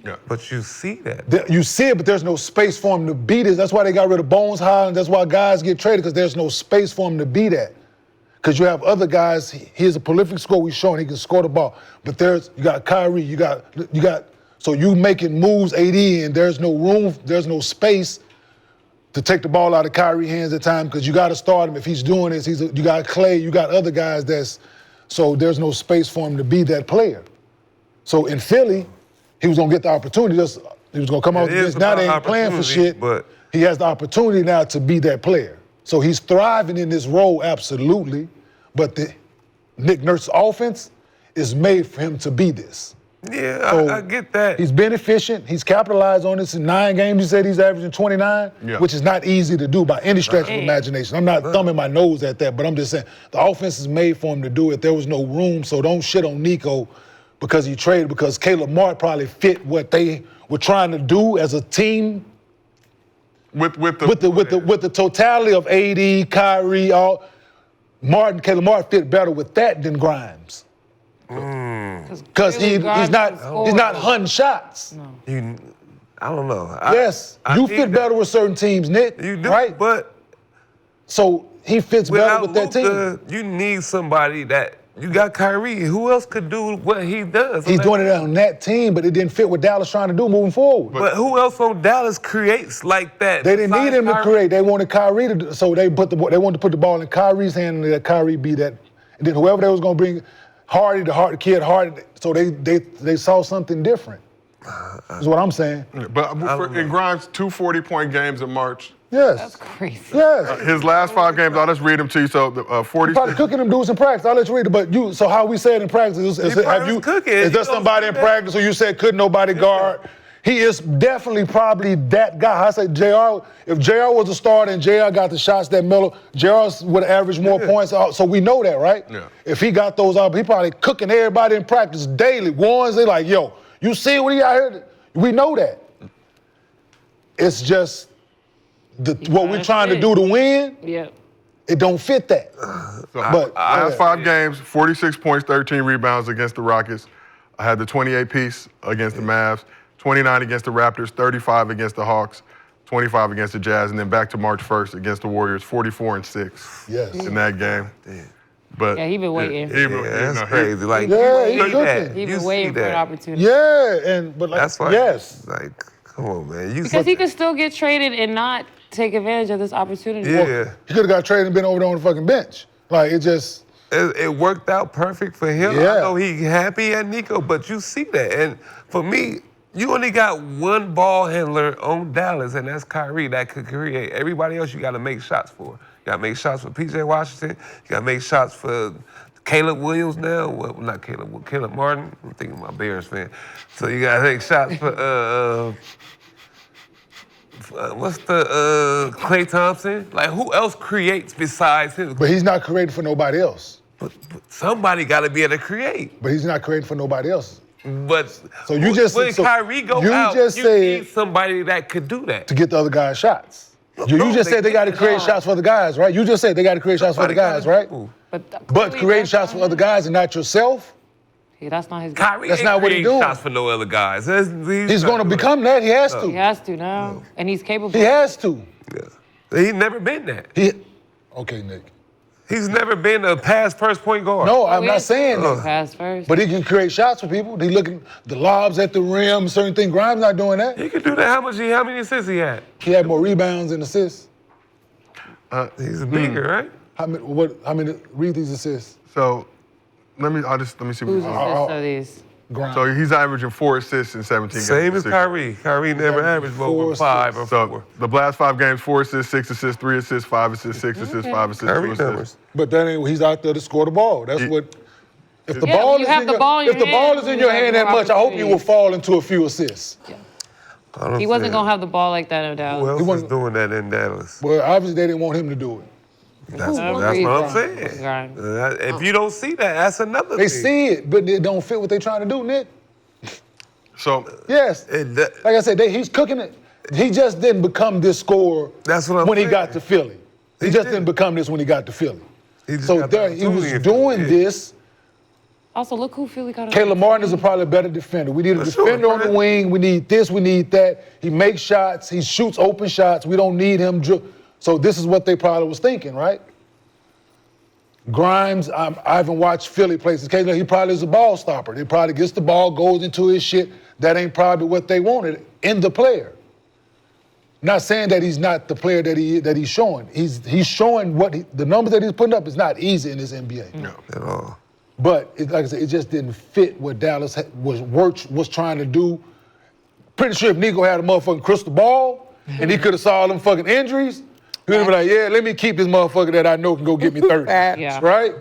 [SPEAKER 1] Yeah.
[SPEAKER 3] But you see that.
[SPEAKER 5] You see it, but there's no space for him to be this. That's why they got rid of Bones Highland. That's why guys get traded, because there's no space for him to be that. Because you have other guys, he's a prolific scorer, we've shown he can score the ball. But you got Kyrie, you got, so you making moves, AD, and there's no room, there's no space to take the ball out of Kyrie's hands at time, because you got to start him. If he's doing this, you got Clay, you got other guys so there's no space for him to be that player. So in Philly, he was gonna get the opportunity. He was gonna come out with this. Now they ain't playing for shit. But he has the opportunity now to be that player. So he's thriving in this role, absolutely. But the Nick Nurse's offense is made for him to be this.
[SPEAKER 3] Yeah,
[SPEAKER 5] So
[SPEAKER 3] I get that.
[SPEAKER 5] He's been efficient. He's capitalized on this in 9 games. He said he's averaging 29, which is not easy to do by any stretch of imagination. I'm not thumbing my nose at that, but I'm just saying the offense is made for him to do it. There was no room, so don't shit on Nico because he traded, because Caleb Martin probably fit what they were trying to do as a team. With the totality of AD, Kyrie, Caleb Martin fit better with that than Grimes. Because he's not hunting shots.
[SPEAKER 3] No. I don't know.
[SPEAKER 5] You fit better with certain teams, Nick.
[SPEAKER 3] You do,
[SPEAKER 5] right?
[SPEAKER 3] But
[SPEAKER 5] so he fits better with that team.
[SPEAKER 3] You need somebody that. You got Kyrie. Who else could do what he does?
[SPEAKER 5] He's doing it on that team, but it didn't fit what Dallas trying to do moving forward.
[SPEAKER 3] But who else on Dallas creates like that?
[SPEAKER 5] They didn't need him to create. They wanted Kyrie to do, so they wanted to put the ball in Kyrie's hand and let Kyrie be that. And then whoever they was going to bring, the kid Hardy, so they saw something different. Is what I'm saying.
[SPEAKER 1] But in Grimes, 2 40-point games in March.
[SPEAKER 5] Yes.
[SPEAKER 2] That's crazy.
[SPEAKER 5] Yes.
[SPEAKER 1] His last 5 games, I'll just read them to you. So 40.
[SPEAKER 5] Probably cooking them dudes in practice. I'll let you read it. But so how we say it in practice is there somebody in practice who you said couldn't nobody guard? He is definitely probably that guy. I say JR. If JR was a starter and JR got the shots that Miller, JR would average more points. So we know that, right?
[SPEAKER 1] Yeah.
[SPEAKER 5] If he got those out, he probably cooking everybody in practice daily. Ones they like, yo, you see what he out here? We know that. It's just what we're trying to do to win.
[SPEAKER 2] Yeah.
[SPEAKER 5] It don't fit that.
[SPEAKER 1] But I had 5 games, 46 points, 13 rebounds against the Rockets. I had the 28 piece against the Mavs, 29 against the Raptors, 35 against the Hawks, 25 against the Jazz, and then back to March 1st against the Warriors, 44 and 6 in that game. But
[SPEAKER 2] he been waiting.
[SPEAKER 3] That's crazy. Like,
[SPEAKER 2] He been waiting for an opportunity.
[SPEAKER 5] Yeah,
[SPEAKER 3] that's why.
[SPEAKER 5] Yes.
[SPEAKER 3] Like, come on, man.
[SPEAKER 2] Because he could still get traded and not take advantage of this opportunity.
[SPEAKER 3] Yeah.
[SPEAKER 5] He could have got traded and been over there on the fucking bench. Like, it just,
[SPEAKER 3] It worked out perfect for him.
[SPEAKER 5] Yeah.
[SPEAKER 3] I know he happy at Nico, but you see that. And for me, you only got one ball handler on Dallas, and that's Kyrie that could create. Everybody else you got to make shots for. You got to make shots for P.J. Washington. You got to make shots for Caleb Williams now. Well, not Caleb, Caleb Martin. I'm thinking my Bears fan. So you got to make shots for what's the Klay Thompson? Like, who else creates besides him?
[SPEAKER 5] But he's not creating for nobody else.
[SPEAKER 3] But somebody got to be able to create.
[SPEAKER 5] But he's not creating for nobody else.
[SPEAKER 3] But
[SPEAKER 5] So you just
[SPEAKER 3] when
[SPEAKER 5] so
[SPEAKER 3] Kyrie go
[SPEAKER 5] you
[SPEAKER 3] out,
[SPEAKER 5] just
[SPEAKER 3] you
[SPEAKER 5] said
[SPEAKER 3] need somebody that could do that.
[SPEAKER 5] to get the other guys shots. You
[SPEAKER 3] No,
[SPEAKER 5] just
[SPEAKER 3] they
[SPEAKER 5] said they got to
[SPEAKER 3] get
[SPEAKER 5] create
[SPEAKER 3] it.
[SPEAKER 5] shots for the guys, right? You just said they got to create shots for the guys, right? But
[SPEAKER 2] clearly
[SPEAKER 5] creating
[SPEAKER 2] that's
[SPEAKER 5] shots
[SPEAKER 2] not
[SPEAKER 5] for other
[SPEAKER 2] him.
[SPEAKER 5] guys and not yourself,
[SPEAKER 2] Yeah, that's not his.
[SPEAKER 3] Kyrie
[SPEAKER 5] That's
[SPEAKER 3] ain't
[SPEAKER 5] not what he
[SPEAKER 3] creating
[SPEAKER 5] doing.
[SPEAKER 3] shots for no other guys.
[SPEAKER 5] he's going to become that. He has
[SPEAKER 2] He
[SPEAKER 5] to.
[SPEAKER 2] has to now, and he's capable.
[SPEAKER 5] He has to.
[SPEAKER 3] Yeah. He's never been that.
[SPEAKER 5] Okay, Nick.
[SPEAKER 3] He's never been a pass first point guard.
[SPEAKER 5] No, I'm not saying that.
[SPEAKER 2] Pass first.
[SPEAKER 5] But he can create shots for people. He looking the lobs at the rim, certain things. Grimes not doing that.
[SPEAKER 3] He could do that. How many assists he had?
[SPEAKER 5] He had more rebounds and assists.
[SPEAKER 3] He's bigger, right?
[SPEAKER 5] How many read these assists?
[SPEAKER 1] So let me see.
[SPEAKER 2] Who's
[SPEAKER 1] What
[SPEAKER 2] assists are these?
[SPEAKER 5] Grimes.
[SPEAKER 1] so he's averaging 4 assists in 17 games.
[SPEAKER 3] Same as
[SPEAKER 1] Six.
[SPEAKER 3] Kyrie. Kyrie never averaged over 5 or 4.
[SPEAKER 1] So the last 5 games, 4 assists, 6 assists, 3 assists, 5 assists, 6 assists, 5 assists, 2
[SPEAKER 3] Kyrie
[SPEAKER 1] assists.
[SPEAKER 3] numbers.
[SPEAKER 5] But that ain't he's out there to score the ball. That's what. If the
[SPEAKER 2] Yeah,
[SPEAKER 5] ball
[SPEAKER 2] when you
[SPEAKER 5] is
[SPEAKER 2] have
[SPEAKER 5] in
[SPEAKER 2] the
[SPEAKER 5] your,
[SPEAKER 2] ball in your
[SPEAKER 5] if the ball
[SPEAKER 2] hand,
[SPEAKER 5] is in
[SPEAKER 2] you
[SPEAKER 5] your
[SPEAKER 2] have
[SPEAKER 5] hand
[SPEAKER 2] more
[SPEAKER 5] that much, I hope you will
[SPEAKER 2] opportunities.
[SPEAKER 5] fall into a few assists.
[SPEAKER 2] He wasn't gonna have the ball like that in
[SPEAKER 3] Who
[SPEAKER 2] Dallas.
[SPEAKER 3] else is
[SPEAKER 5] wasn't-
[SPEAKER 3] doing that in Dallas?
[SPEAKER 5] Well, obviously they didn't want him to do it.
[SPEAKER 3] That's
[SPEAKER 2] Who
[SPEAKER 3] what I'm
[SPEAKER 2] Grimes?
[SPEAKER 3] saying.
[SPEAKER 2] Grimes.
[SPEAKER 3] If you don't see that, that's another
[SPEAKER 5] They
[SPEAKER 3] thing.
[SPEAKER 5] see it, but it don't fit what they're trying to do, Nick.
[SPEAKER 1] So
[SPEAKER 5] Yes.
[SPEAKER 3] That-
[SPEAKER 5] Like I said, he's cooking it. He just didn't become this scorer
[SPEAKER 3] That's what I'm
[SPEAKER 5] when he
[SPEAKER 3] saying.
[SPEAKER 5] got to Philly. He
[SPEAKER 3] He
[SPEAKER 5] just
[SPEAKER 3] did.
[SPEAKER 5] didn't become this when he got to Philly.
[SPEAKER 3] He just
[SPEAKER 5] So
[SPEAKER 3] got the
[SPEAKER 5] there, he was
[SPEAKER 3] opportunity if
[SPEAKER 5] doing
[SPEAKER 3] he did.
[SPEAKER 5] this.
[SPEAKER 2] Also, look who Philly got.
[SPEAKER 5] Caleb Martin is probably a better defender. We need a
[SPEAKER 3] For sure,
[SPEAKER 5] defender on the
[SPEAKER 3] right?
[SPEAKER 5] wing. We need this, we need that. He makes shots. He shoots open shots. We don't need him. So this is what they probably was thinking, right? Grimes, I haven't watched Philly play since occasionally. He probably is a ball stopper. He probably gets the ball, goes into his shit. That ain't probably what they wanted in the player. Not saying that he's not the player that he's showing. He's showing the numbers that he's putting up is not easy in this NBA.
[SPEAKER 1] no.
[SPEAKER 3] At all.
[SPEAKER 5] But like I said, it just didn't fit what Dallas was trying to do. Pretty sure if Nico had a motherfucking crystal ball and he could have saw all them fucking injuries, he would have been like, yeah, let me keep this motherfucker that I know can go get me 30.
[SPEAKER 2] Yeah.
[SPEAKER 5] Right?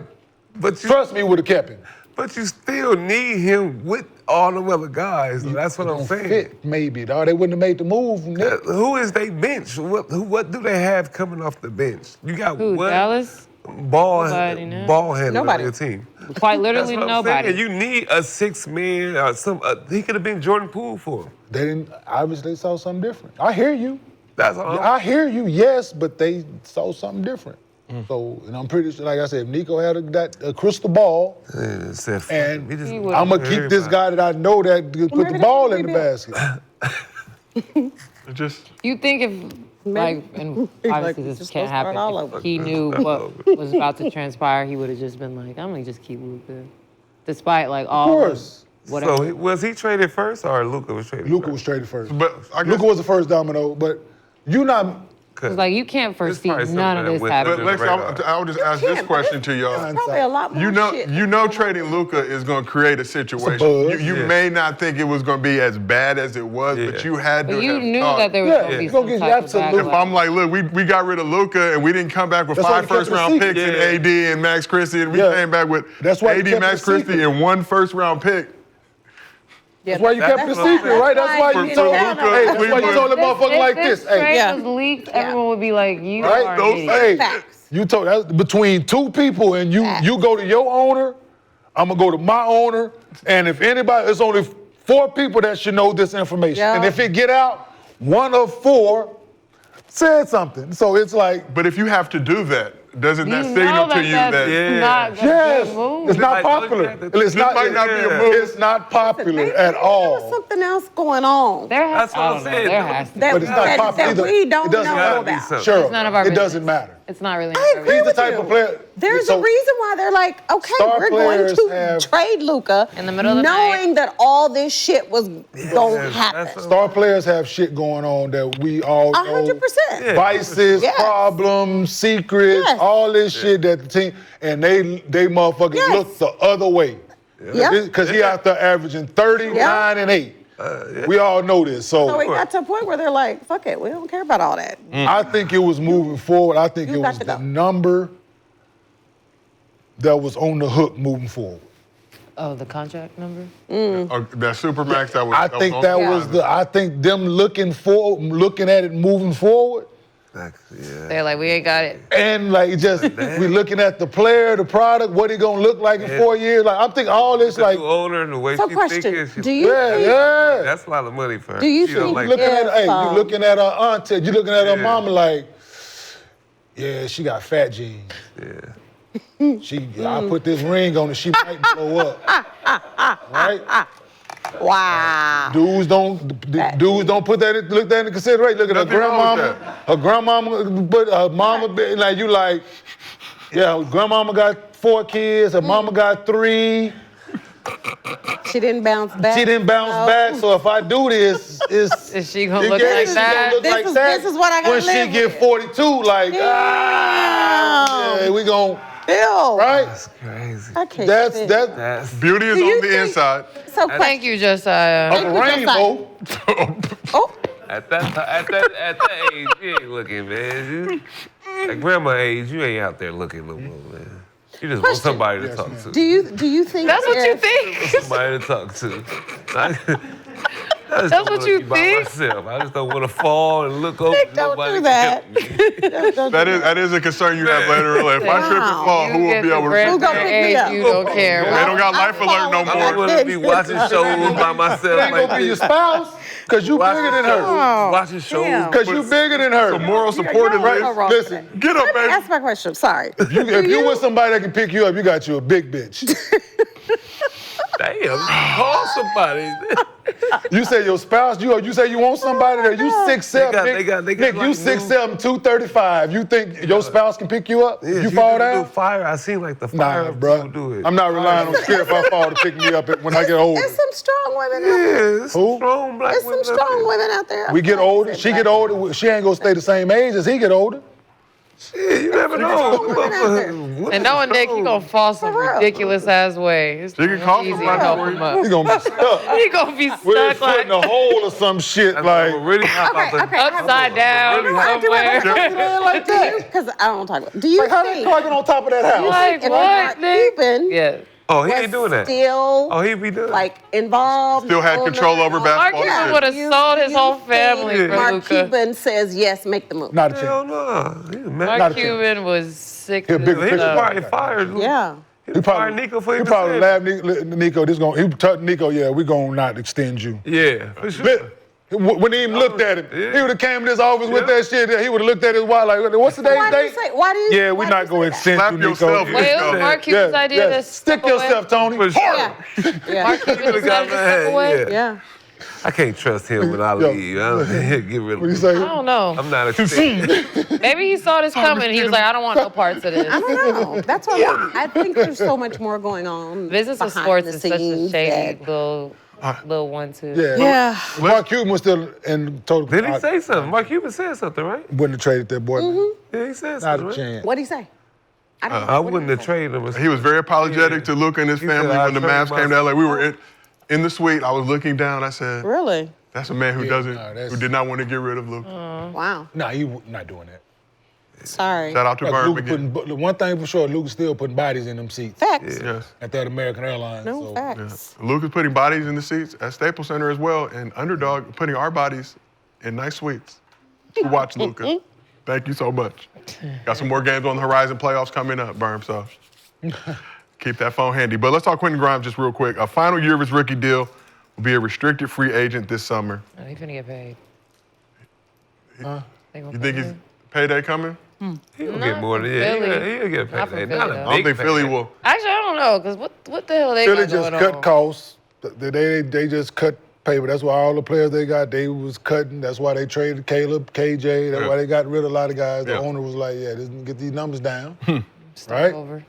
[SPEAKER 3] But you,
[SPEAKER 5] Trust me, would have kept him.
[SPEAKER 3] but you still need him with all them other guys. That's what I'm
[SPEAKER 5] Don't
[SPEAKER 3] saying.
[SPEAKER 5] fit, maybe, dog. They wouldn't have made the move. Nick.
[SPEAKER 3] Who is they bench? What do they have coming off the bench? You got
[SPEAKER 2] Who?
[SPEAKER 3] one
[SPEAKER 2] Dallas?
[SPEAKER 3] ball
[SPEAKER 2] Nobody, no.
[SPEAKER 3] handler
[SPEAKER 4] Nobody.
[SPEAKER 3] on your team.
[SPEAKER 2] Quite literally
[SPEAKER 3] That's what I'm
[SPEAKER 2] nobody.
[SPEAKER 3] saying. You need a 6-man or some. He could have been Jordan Poole for him.
[SPEAKER 5] They didn't, obviously they saw something different. I hear you.
[SPEAKER 3] That's all.
[SPEAKER 5] I hear you, yes, but they saw something different. So, and I'm pretty sure, like I said, if Nico had a crystal ball,
[SPEAKER 3] Said, fuck
[SPEAKER 5] and
[SPEAKER 3] it. We just-
[SPEAKER 2] He would-
[SPEAKER 5] I'm gonna keep this guy that I know that could put
[SPEAKER 4] maybe
[SPEAKER 5] the
[SPEAKER 4] they
[SPEAKER 5] ball
[SPEAKER 4] can
[SPEAKER 5] in the
[SPEAKER 4] rebuild.
[SPEAKER 5] basket.
[SPEAKER 1] It just
[SPEAKER 2] You think if, like, and
[SPEAKER 4] He's
[SPEAKER 2] obviously
[SPEAKER 4] like,
[SPEAKER 2] this
[SPEAKER 4] just
[SPEAKER 2] can't
[SPEAKER 4] go start
[SPEAKER 2] happen.
[SPEAKER 4] all
[SPEAKER 2] If
[SPEAKER 4] over.
[SPEAKER 2] he knew what was about to transpire, he would have just been like, I'm gonna just keep Luka, despite like all
[SPEAKER 5] Of course.
[SPEAKER 2] whatever.
[SPEAKER 3] So was he traded first or Luka was traded
[SPEAKER 5] Luka
[SPEAKER 3] first?
[SPEAKER 5] was traded first.
[SPEAKER 1] but I guess
[SPEAKER 5] Luka was the first domino, but you not.
[SPEAKER 2] It's like you can't foresee
[SPEAKER 3] probably
[SPEAKER 2] none of
[SPEAKER 3] something
[SPEAKER 2] this
[SPEAKER 3] with-
[SPEAKER 2] happening.
[SPEAKER 1] but
[SPEAKER 3] Radar.
[SPEAKER 1] Lexi, I'll just ask this
[SPEAKER 4] can't,
[SPEAKER 1] question
[SPEAKER 4] but
[SPEAKER 1] to y'all.
[SPEAKER 4] There's probably a lot more shit.
[SPEAKER 1] You know trading Luka is going to create a situation.
[SPEAKER 5] buzz.
[SPEAKER 1] You
[SPEAKER 3] Yeah.
[SPEAKER 1] may not think it was going to be as bad as it was, but
[SPEAKER 3] Yeah.
[SPEAKER 1] you had to
[SPEAKER 2] But you
[SPEAKER 1] have
[SPEAKER 2] knew
[SPEAKER 1] thought.
[SPEAKER 2] that there was
[SPEAKER 5] Yeah,
[SPEAKER 2] gonna be
[SPEAKER 5] it's gonna
[SPEAKER 2] some
[SPEAKER 5] get
[SPEAKER 2] type of
[SPEAKER 5] absolutely-
[SPEAKER 1] If
[SPEAKER 2] backlash.
[SPEAKER 1] I'm like, look, we got rid of Luka and we didn't come back with
[SPEAKER 5] That's why
[SPEAKER 1] 5
[SPEAKER 5] we kept it a
[SPEAKER 1] first-round
[SPEAKER 5] secret.
[SPEAKER 1] picks and
[SPEAKER 3] Yeah.
[SPEAKER 1] AD and Max Christie, and we
[SPEAKER 5] Yeah.
[SPEAKER 1] came back with
[SPEAKER 5] That's why we
[SPEAKER 1] AD,
[SPEAKER 5] kept it
[SPEAKER 1] Max
[SPEAKER 5] a
[SPEAKER 1] Christie,
[SPEAKER 5] secret.
[SPEAKER 1] and 1 first-round pick.
[SPEAKER 5] That's why you kept it a
[SPEAKER 3] That's why-
[SPEAKER 5] secret, right? That's why you
[SPEAKER 1] For
[SPEAKER 5] told
[SPEAKER 1] Luka,
[SPEAKER 5] hey, that's why you
[SPEAKER 1] Cleveland-
[SPEAKER 5] told the motherfucker
[SPEAKER 2] If
[SPEAKER 5] like
[SPEAKER 2] this
[SPEAKER 5] this. Hey,
[SPEAKER 2] trade
[SPEAKER 4] Yeah.
[SPEAKER 2] was leaked,
[SPEAKER 4] Yeah.
[SPEAKER 2] everyone would be like, you
[SPEAKER 5] right?
[SPEAKER 2] are an
[SPEAKER 1] Those
[SPEAKER 2] idiot.
[SPEAKER 5] Hey,
[SPEAKER 4] Facts.
[SPEAKER 5] you told that's between 2 people, and
[SPEAKER 4] Facts.
[SPEAKER 5] you go to your owner. I'm gonna go to my owner, and if anybody, there's only 4 people that should know this information,
[SPEAKER 4] Yeah.
[SPEAKER 5] and if it get out, 1 of 4 said something. So it's like,
[SPEAKER 1] But if you have to do that, doesn't
[SPEAKER 2] You
[SPEAKER 1] that
[SPEAKER 2] know
[SPEAKER 1] signal to
[SPEAKER 2] that
[SPEAKER 1] you
[SPEAKER 2] that's
[SPEAKER 1] that
[SPEAKER 3] Yeah.
[SPEAKER 2] not gonna
[SPEAKER 5] yes,
[SPEAKER 2] be a move.
[SPEAKER 5] it's not
[SPEAKER 3] Like,
[SPEAKER 5] popular.
[SPEAKER 3] look at the-
[SPEAKER 5] It's not.
[SPEAKER 1] might not be a
[SPEAKER 3] yeah.
[SPEAKER 1] move.
[SPEAKER 5] It's not popular
[SPEAKER 4] Maybe
[SPEAKER 5] at
[SPEAKER 4] there was
[SPEAKER 5] all.
[SPEAKER 4] something else going on
[SPEAKER 2] There has,
[SPEAKER 3] That's what
[SPEAKER 2] I
[SPEAKER 3] I'm
[SPEAKER 2] don't know,
[SPEAKER 3] saying.
[SPEAKER 2] there has to
[SPEAKER 4] that,
[SPEAKER 5] But it's not
[SPEAKER 4] that,
[SPEAKER 5] popular
[SPEAKER 4] that
[SPEAKER 5] either.
[SPEAKER 4] we don't
[SPEAKER 5] It doesn't
[SPEAKER 4] know
[SPEAKER 5] matter.
[SPEAKER 3] be
[SPEAKER 4] about.
[SPEAKER 3] something.
[SPEAKER 5] Sure,
[SPEAKER 2] It's none of our
[SPEAKER 5] it doesn't
[SPEAKER 2] business.
[SPEAKER 5] matter.
[SPEAKER 2] It's not really.
[SPEAKER 4] I agree
[SPEAKER 5] He's the
[SPEAKER 4] with
[SPEAKER 5] type
[SPEAKER 4] you.
[SPEAKER 5] of player.
[SPEAKER 4] There's
[SPEAKER 5] so
[SPEAKER 4] a reason why they're like, okay,
[SPEAKER 5] star
[SPEAKER 4] we're going
[SPEAKER 5] players
[SPEAKER 4] to
[SPEAKER 5] have-
[SPEAKER 4] trade Luka
[SPEAKER 2] In the middle of the
[SPEAKER 4] knowing that all this shit was gonna happen.
[SPEAKER 3] that's
[SPEAKER 5] Star players have shit going on that we all know.
[SPEAKER 4] 100%.
[SPEAKER 5] Vices,
[SPEAKER 4] Yes.
[SPEAKER 5] problems, secrets,
[SPEAKER 4] Yes.
[SPEAKER 5] all this shit that the team, and they motherfuckers
[SPEAKER 4] Yes.
[SPEAKER 5] look the other way.
[SPEAKER 4] Yep.
[SPEAKER 5] Because he out there averaging 39 and 8. We all know this.
[SPEAKER 4] So it got to a point where they're like, fuck it, we don't care about all that.
[SPEAKER 5] I think it was moving forward. I think
[SPEAKER 4] You
[SPEAKER 5] it
[SPEAKER 4] got
[SPEAKER 5] was
[SPEAKER 4] to
[SPEAKER 5] the
[SPEAKER 4] go.
[SPEAKER 5] number that was on the hook moving forward.
[SPEAKER 2] Oh, the contract number?
[SPEAKER 1] That Supermax that was.
[SPEAKER 5] I think that was I think them looking at it moving forward.
[SPEAKER 3] Yeah.
[SPEAKER 2] They're like, we ain't got it.
[SPEAKER 5] And like just we looking at the player, the product, what he gonna look like in 4 years. Like I'm thinking all this like
[SPEAKER 3] Like, older and the way
[SPEAKER 4] So
[SPEAKER 3] she
[SPEAKER 4] question,
[SPEAKER 3] thinking,
[SPEAKER 4] do you think,
[SPEAKER 5] yeah.
[SPEAKER 3] that's a lot of money for her.
[SPEAKER 4] Do you
[SPEAKER 3] She don't
[SPEAKER 4] think
[SPEAKER 3] like
[SPEAKER 5] looking
[SPEAKER 3] that.
[SPEAKER 5] at you looking at her auntie, you looking at her
[SPEAKER 3] Yeah.
[SPEAKER 5] mama like, yeah, she got fat jeans.
[SPEAKER 3] Yeah.
[SPEAKER 5] I put this ring on her, she might blow up. Right?
[SPEAKER 4] wow.
[SPEAKER 5] Dudes don't put that look that into consideration. Look at her
[SPEAKER 1] Nothing wrong with
[SPEAKER 5] grandmama. Her grandmama, but her mama like you like, yeah, her grandmama got 4 kids, her mama got 3.
[SPEAKER 4] She didn't bounce back.
[SPEAKER 5] She didn't bounce
[SPEAKER 4] No.
[SPEAKER 5] back, so if I do this,
[SPEAKER 2] Is she gonna look
[SPEAKER 5] yeah,
[SPEAKER 2] like
[SPEAKER 5] she
[SPEAKER 2] that?
[SPEAKER 5] gonna look
[SPEAKER 4] This
[SPEAKER 5] like
[SPEAKER 4] is-
[SPEAKER 5] that.
[SPEAKER 4] this is what I gotta
[SPEAKER 5] When she
[SPEAKER 4] live
[SPEAKER 5] get
[SPEAKER 4] with.
[SPEAKER 5] 42, like,
[SPEAKER 4] Damn.
[SPEAKER 5] yeah, we gon'
[SPEAKER 4] Bill.
[SPEAKER 5] right?
[SPEAKER 3] That's crazy.
[SPEAKER 4] I can't
[SPEAKER 5] That's
[SPEAKER 4] shit.
[SPEAKER 3] That's
[SPEAKER 1] Beauty is
[SPEAKER 4] Do you
[SPEAKER 1] on the
[SPEAKER 4] think-
[SPEAKER 1] inside.
[SPEAKER 4] So
[SPEAKER 2] Thank you, Josiah.
[SPEAKER 5] Of a rainbow.
[SPEAKER 4] Oh,
[SPEAKER 3] at that age, you ain't looking, man. At grandma age, you ain't out there looking no more, man. You just want somebody to talk to.
[SPEAKER 4] do you think
[SPEAKER 2] That's what you
[SPEAKER 4] if-
[SPEAKER 2] think?
[SPEAKER 3] Somebody to talk to.
[SPEAKER 2] That's what you
[SPEAKER 3] By
[SPEAKER 2] think?
[SPEAKER 3] myself. I just don't want to fall and look over.
[SPEAKER 4] Nick, don't
[SPEAKER 3] nobody
[SPEAKER 4] do
[SPEAKER 3] can
[SPEAKER 4] that.
[SPEAKER 3] help me.
[SPEAKER 1] That is a concern you have later in life. If I trip and
[SPEAKER 4] Wow.
[SPEAKER 1] fall, who will
[SPEAKER 2] get
[SPEAKER 1] be
[SPEAKER 2] the
[SPEAKER 1] able to
[SPEAKER 2] grandparent
[SPEAKER 4] Who gonna pick me
[SPEAKER 2] age,
[SPEAKER 4] up?
[SPEAKER 2] you don't care.
[SPEAKER 1] They don't got life alert no
[SPEAKER 3] I don't
[SPEAKER 1] more.
[SPEAKER 3] want to be watching shows by myself
[SPEAKER 5] Ain't
[SPEAKER 3] like
[SPEAKER 5] gonna be your
[SPEAKER 3] this.
[SPEAKER 5] spouse, cause you bigger than her.
[SPEAKER 4] Oh,
[SPEAKER 3] Watching shows.
[SPEAKER 4] damn.
[SPEAKER 5] Cause you bigger than her.
[SPEAKER 1] Some moral support in
[SPEAKER 4] You're
[SPEAKER 1] this.
[SPEAKER 4] wrong
[SPEAKER 5] Listen,
[SPEAKER 4] today.
[SPEAKER 1] Get up,
[SPEAKER 4] Let me
[SPEAKER 1] baby.
[SPEAKER 4] ask my question. Sorry.
[SPEAKER 5] if you with somebody that can pick you up, you got you a big bitch.
[SPEAKER 3] Damn, call somebody.
[SPEAKER 5] You say your spouse, you say you want somebody that you 6'7",
[SPEAKER 3] They got
[SPEAKER 5] Nick,
[SPEAKER 3] like
[SPEAKER 5] you
[SPEAKER 3] new-
[SPEAKER 5] 6'7", 235. You think your spouse can pick you up?
[SPEAKER 3] Yeah,
[SPEAKER 5] you
[SPEAKER 3] she
[SPEAKER 5] fall
[SPEAKER 3] do
[SPEAKER 5] down?
[SPEAKER 3] fire. I seen like the
[SPEAKER 5] Nah,
[SPEAKER 3] fire
[SPEAKER 5] bro.
[SPEAKER 3] people do it.
[SPEAKER 5] I'm not relying on shit if I fall to pick me up when I get older.
[SPEAKER 4] There's some strong women out there.
[SPEAKER 3] Yeah, it's
[SPEAKER 5] Who?
[SPEAKER 3] strong black
[SPEAKER 4] There's some
[SPEAKER 3] women.
[SPEAKER 4] strong women out there.
[SPEAKER 5] We get older. She get older. She ain't gonna stay the same age as he get older.
[SPEAKER 3] Yeah, you never know.
[SPEAKER 4] women out there.
[SPEAKER 2] And knowing Nick, he gonna fall some
[SPEAKER 4] For real.
[SPEAKER 2] ridiculous ass way. It's
[SPEAKER 1] You can call
[SPEAKER 2] easy to
[SPEAKER 1] somebody
[SPEAKER 2] help
[SPEAKER 1] for
[SPEAKER 2] him
[SPEAKER 1] you.
[SPEAKER 2] up.
[SPEAKER 5] He gonna be stuck.
[SPEAKER 2] He gonna be
[SPEAKER 5] With his
[SPEAKER 2] stuck
[SPEAKER 5] foot in a
[SPEAKER 2] like
[SPEAKER 5] hole or some shit. Like,
[SPEAKER 3] really hop out the.
[SPEAKER 2] upside down
[SPEAKER 3] Really
[SPEAKER 2] somewhere.
[SPEAKER 5] man, like that.
[SPEAKER 4] Because I don't talk about. Do you
[SPEAKER 5] Like, how that
[SPEAKER 4] think
[SPEAKER 5] car get on top of that house?
[SPEAKER 2] Like
[SPEAKER 4] if
[SPEAKER 2] what,
[SPEAKER 4] Mark
[SPEAKER 2] Nick?
[SPEAKER 4] Cuban
[SPEAKER 2] Yeah.
[SPEAKER 3] Oh, he
[SPEAKER 4] was
[SPEAKER 3] ain't doing that.
[SPEAKER 4] still
[SPEAKER 3] Oh, he be doing.
[SPEAKER 4] like involved,
[SPEAKER 1] Still had control over
[SPEAKER 2] Mark
[SPEAKER 1] basketball.
[SPEAKER 2] Cuban
[SPEAKER 1] shit.
[SPEAKER 2] would have
[SPEAKER 4] You-
[SPEAKER 2] sold his
[SPEAKER 4] you
[SPEAKER 2] whole
[SPEAKER 4] think
[SPEAKER 2] family for
[SPEAKER 4] Mark
[SPEAKER 2] Luka.
[SPEAKER 4] Cuban says yes, make the move.
[SPEAKER 5] Not a
[SPEAKER 3] Hell
[SPEAKER 5] chance.
[SPEAKER 3] no. He a man.
[SPEAKER 5] Not a
[SPEAKER 2] Mark
[SPEAKER 5] chance.
[SPEAKER 2] Cuban was sick
[SPEAKER 5] He a
[SPEAKER 2] to
[SPEAKER 5] big
[SPEAKER 2] the
[SPEAKER 3] He
[SPEAKER 5] fish.
[SPEAKER 2] stomach.
[SPEAKER 3] probably fired.
[SPEAKER 4] Yeah.
[SPEAKER 3] He fired Nico for
[SPEAKER 5] He
[SPEAKER 3] him.
[SPEAKER 5] probably laughed Nico. He told Nico, yeah, we gonna not extend you.
[SPEAKER 3] Yeah, for sure.
[SPEAKER 5] When he even looked at him,
[SPEAKER 3] Yeah.
[SPEAKER 5] he would have came to this office with
[SPEAKER 3] Yeah.
[SPEAKER 5] that shit. He would have looked at his wife like, "What's today's
[SPEAKER 4] Why do you
[SPEAKER 5] date?"
[SPEAKER 4] say? Why do you?
[SPEAKER 5] Yeah,
[SPEAKER 4] why
[SPEAKER 5] we're
[SPEAKER 4] do
[SPEAKER 5] not
[SPEAKER 4] you
[SPEAKER 5] gonna
[SPEAKER 4] say that?
[SPEAKER 5] extend
[SPEAKER 1] Slap
[SPEAKER 5] you, Nico.
[SPEAKER 1] yourself.
[SPEAKER 2] Wait, it was Mark Cuban's idea to
[SPEAKER 5] Stick
[SPEAKER 2] step away?
[SPEAKER 5] yourself, Tony.
[SPEAKER 3] For sure.
[SPEAKER 4] Yeah. Yeah.
[SPEAKER 2] Mark Cuban decided to step away?
[SPEAKER 3] Yeah.
[SPEAKER 4] Yeah.
[SPEAKER 3] I can't trust him when I
[SPEAKER 5] Yo.
[SPEAKER 3] leave. I don't get rid
[SPEAKER 5] What
[SPEAKER 3] of
[SPEAKER 5] you
[SPEAKER 3] him.
[SPEAKER 5] say?
[SPEAKER 2] I don't know.
[SPEAKER 3] I'm not a
[SPEAKER 2] Maybe he saw this coming. He was like, I don't want no parts of this.
[SPEAKER 4] I don't know. That's what I think. There's so much more going on.
[SPEAKER 2] Business of
[SPEAKER 4] behind
[SPEAKER 2] sports
[SPEAKER 4] the
[SPEAKER 2] is such a
[SPEAKER 4] scenes
[SPEAKER 2] shady
[SPEAKER 4] that-
[SPEAKER 2] little 1-2.
[SPEAKER 5] Yeah.
[SPEAKER 4] Yeah.
[SPEAKER 5] Mark Cuban was still in total.
[SPEAKER 3] Did he say something? Mark Cuban said something, right?
[SPEAKER 5] Wouldn't have traded that boy. man.
[SPEAKER 3] Yeah, he said
[SPEAKER 5] Not
[SPEAKER 3] something.
[SPEAKER 5] a
[SPEAKER 3] Right?
[SPEAKER 5] chance.
[SPEAKER 4] What'd he say? I don't know.
[SPEAKER 3] I
[SPEAKER 4] What
[SPEAKER 3] wouldn't
[SPEAKER 4] did
[SPEAKER 3] have traded him.
[SPEAKER 1] He was very apologetic
[SPEAKER 3] Yeah.
[SPEAKER 1] to Luka and his
[SPEAKER 3] He said,
[SPEAKER 1] family
[SPEAKER 3] "I
[SPEAKER 1] when the
[SPEAKER 3] trade
[SPEAKER 1] Mavs came to LA. We were
[SPEAKER 4] myself."
[SPEAKER 1] in the suite. I was looking down. I said,
[SPEAKER 4] Really?
[SPEAKER 1] "That's a man who
[SPEAKER 5] that's-
[SPEAKER 1] who did not want to get rid of Luka."
[SPEAKER 4] Wow.
[SPEAKER 5] Nah, he not doing that.
[SPEAKER 4] Sorry.
[SPEAKER 1] Shout out to
[SPEAKER 5] Look,
[SPEAKER 1] Bird
[SPEAKER 5] Luka
[SPEAKER 1] again.
[SPEAKER 5] the one thing for sure, Luka's still putting bodies in them seats
[SPEAKER 4] Facts.
[SPEAKER 1] Yes.
[SPEAKER 5] at that American Airlines.
[SPEAKER 4] No
[SPEAKER 5] so.
[SPEAKER 4] facts.
[SPEAKER 1] Luka's putting bodies in the seats at Staples Center as well, and Underdog putting our bodies in nice suites to watch Luka. Thank you so much. Got some more games on the horizon, playoffs coming up, Berm, so keep that phone handy. But let's talk Quentin Grimes just real quick. A final year of his rookie deal will be a restricted free agent this summer.
[SPEAKER 2] Oh, he's gonna get paid. They gonna
[SPEAKER 1] You think
[SPEAKER 2] pay
[SPEAKER 1] his
[SPEAKER 2] him?
[SPEAKER 1] payday coming?
[SPEAKER 3] He'll
[SPEAKER 2] Not
[SPEAKER 3] get more
[SPEAKER 2] from
[SPEAKER 3] than
[SPEAKER 2] Philly.
[SPEAKER 3] he'll get
[SPEAKER 2] Not from
[SPEAKER 3] paid.
[SPEAKER 2] Philly,
[SPEAKER 3] Not
[SPEAKER 2] though.
[SPEAKER 3] a
[SPEAKER 1] I don't
[SPEAKER 3] big
[SPEAKER 1] think Philly
[SPEAKER 3] payday.
[SPEAKER 1] will.
[SPEAKER 2] Actually, I don't know, because what the hell they
[SPEAKER 5] Philly
[SPEAKER 2] got
[SPEAKER 5] just
[SPEAKER 2] going
[SPEAKER 5] cut
[SPEAKER 2] on?
[SPEAKER 5] costs. They just cut paper. That's why all the players they got, they was cutting. That's why they traded Caleb, KJ. That's why they got rid of a lot of guys. The owner was like, yeah, get these numbers down.
[SPEAKER 2] Start
[SPEAKER 5] Right?
[SPEAKER 2] over.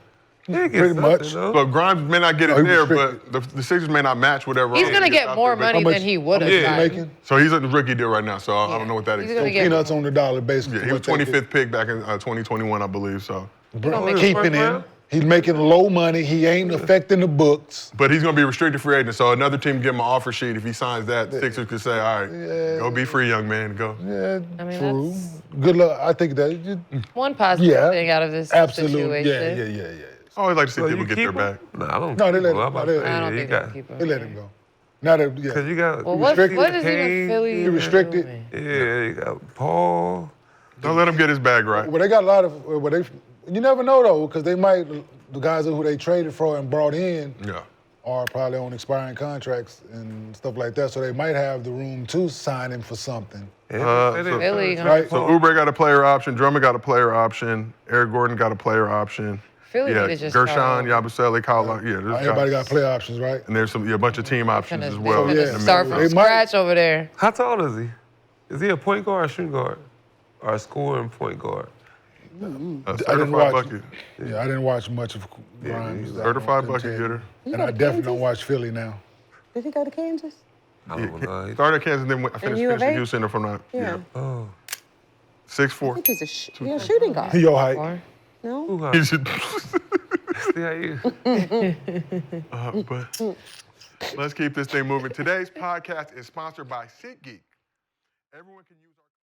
[SPEAKER 3] Yeah,
[SPEAKER 5] Pretty much.
[SPEAKER 1] But Grimes may not get it
[SPEAKER 5] he
[SPEAKER 1] there,
[SPEAKER 5] restricted.
[SPEAKER 1] but the Sixers may not match whatever.
[SPEAKER 2] He's
[SPEAKER 1] else
[SPEAKER 2] gonna
[SPEAKER 1] is
[SPEAKER 2] get
[SPEAKER 1] out
[SPEAKER 2] more
[SPEAKER 1] there, but-
[SPEAKER 2] money
[SPEAKER 5] How much-
[SPEAKER 2] than he
[SPEAKER 5] how
[SPEAKER 2] would
[SPEAKER 5] much is
[SPEAKER 2] have
[SPEAKER 5] he
[SPEAKER 2] gotten.
[SPEAKER 5] making?
[SPEAKER 1] So he's in the rookie deal right now, so I don't know what that
[SPEAKER 2] He's
[SPEAKER 1] is.
[SPEAKER 2] gonna get
[SPEAKER 5] Peanuts on the dollar, basically.
[SPEAKER 1] Yeah, he was
[SPEAKER 5] what they did.
[SPEAKER 1] 25th pick back in 2021, I believe, so.
[SPEAKER 2] gonna make
[SPEAKER 5] Keeping him. He's making low money. He ain't affecting the books.
[SPEAKER 1] But he's going to be restricted free agent, so another team give him an offer sheet. If he signs that, Sixers could say, all right, go be free, young man, go.
[SPEAKER 5] Yeah,
[SPEAKER 2] I mean,
[SPEAKER 5] true.
[SPEAKER 2] that's
[SPEAKER 5] Good luck. I think that.
[SPEAKER 2] one positive
[SPEAKER 5] Yeah.
[SPEAKER 2] thing out of this
[SPEAKER 5] Absolutely.
[SPEAKER 2] situation.
[SPEAKER 5] Yeah.
[SPEAKER 1] I always like to see
[SPEAKER 3] So
[SPEAKER 1] people
[SPEAKER 3] you
[SPEAKER 1] get
[SPEAKER 3] keep
[SPEAKER 1] their
[SPEAKER 3] him?
[SPEAKER 1] back.
[SPEAKER 3] No, I don't.
[SPEAKER 5] No, they
[SPEAKER 3] keep
[SPEAKER 5] let
[SPEAKER 3] him.
[SPEAKER 5] him-
[SPEAKER 3] I'm about
[SPEAKER 5] they-
[SPEAKER 3] to say,
[SPEAKER 2] I don't
[SPEAKER 3] yeah,
[SPEAKER 2] think
[SPEAKER 3] you
[SPEAKER 2] they'll
[SPEAKER 3] got.
[SPEAKER 2] keep him.
[SPEAKER 5] They let him go. Now that, yeah.
[SPEAKER 3] Because you got.
[SPEAKER 2] Well, what is even
[SPEAKER 3] Kane,
[SPEAKER 2] Philly?
[SPEAKER 5] He restricted.
[SPEAKER 2] doing?
[SPEAKER 3] Yeah, you got Paul.
[SPEAKER 1] Don't let him get his bag right.
[SPEAKER 5] Well, they got a lot of. You never know though, because they might the guys who they traded for and brought in
[SPEAKER 1] Yeah.
[SPEAKER 5] are probably on expiring contracts and stuff like that, so they might have the room to sign him for something.
[SPEAKER 2] Philly,
[SPEAKER 5] Right?
[SPEAKER 1] So Oubre got a player option, Drummond got a player option, Eric Gordon got a player option.
[SPEAKER 2] Philly
[SPEAKER 1] Yeah,
[SPEAKER 2] need to just
[SPEAKER 1] Gershon,
[SPEAKER 2] start over.
[SPEAKER 1] Yabusele, Kyle, there's
[SPEAKER 5] Everybody
[SPEAKER 1] guys.
[SPEAKER 5] got play options, right?
[SPEAKER 1] And there's a bunch of team options as
[SPEAKER 2] Finna-
[SPEAKER 1] well.
[SPEAKER 2] they
[SPEAKER 5] yeah.
[SPEAKER 2] finna start from
[SPEAKER 5] They might-
[SPEAKER 2] scratch over there.
[SPEAKER 3] How tall is he? Is he a point guard or shooting guard? Or a scoring point guard?
[SPEAKER 1] A
[SPEAKER 5] I didn't
[SPEAKER 1] certified
[SPEAKER 5] watch.
[SPEAKER 1] bucket.
[SPEAKER 5] Yeah, I didn't watch much of Grimes. I
[SPEAKER 1] Certified
[SPEAKER 5] couldn't
[SPEAKER 1] bucket
[SPEAKER 5] tell you.
[SPEAKER 1] getter.
[SPEAKER 5] And I definitely don't watch Philly now.
[SPEAKER 4] Did he go to Kansas?
[SPEAKER 3] I don't know.
[SPEAKER 1] He started at Kansas, then I finished
[SPEAKER 4] U of A?
[SPEAKER 1] at Houston from that.
[SPEAKER 4] Yeah.
[SPEAKER 3] Oh.
[SPEAKER 4] I
[SPEAKER 1] 6'4".
[SPEAKER 4] think he's a shooting guard.
[SPEAKER 5] Your height.
[SPEAKER 2] Or
[SPEAKER 4] No?
[SPEAKER 3] Who
[SPEAKER 1] He
[SPEAKER 3] got-
[SPEAKER 1] should-
[SPEAKER 3] See how you?
[SPEAKER 1] but let's keep this thing moving. Today's podcast is sponsored by SeatGeek. Everyone can use our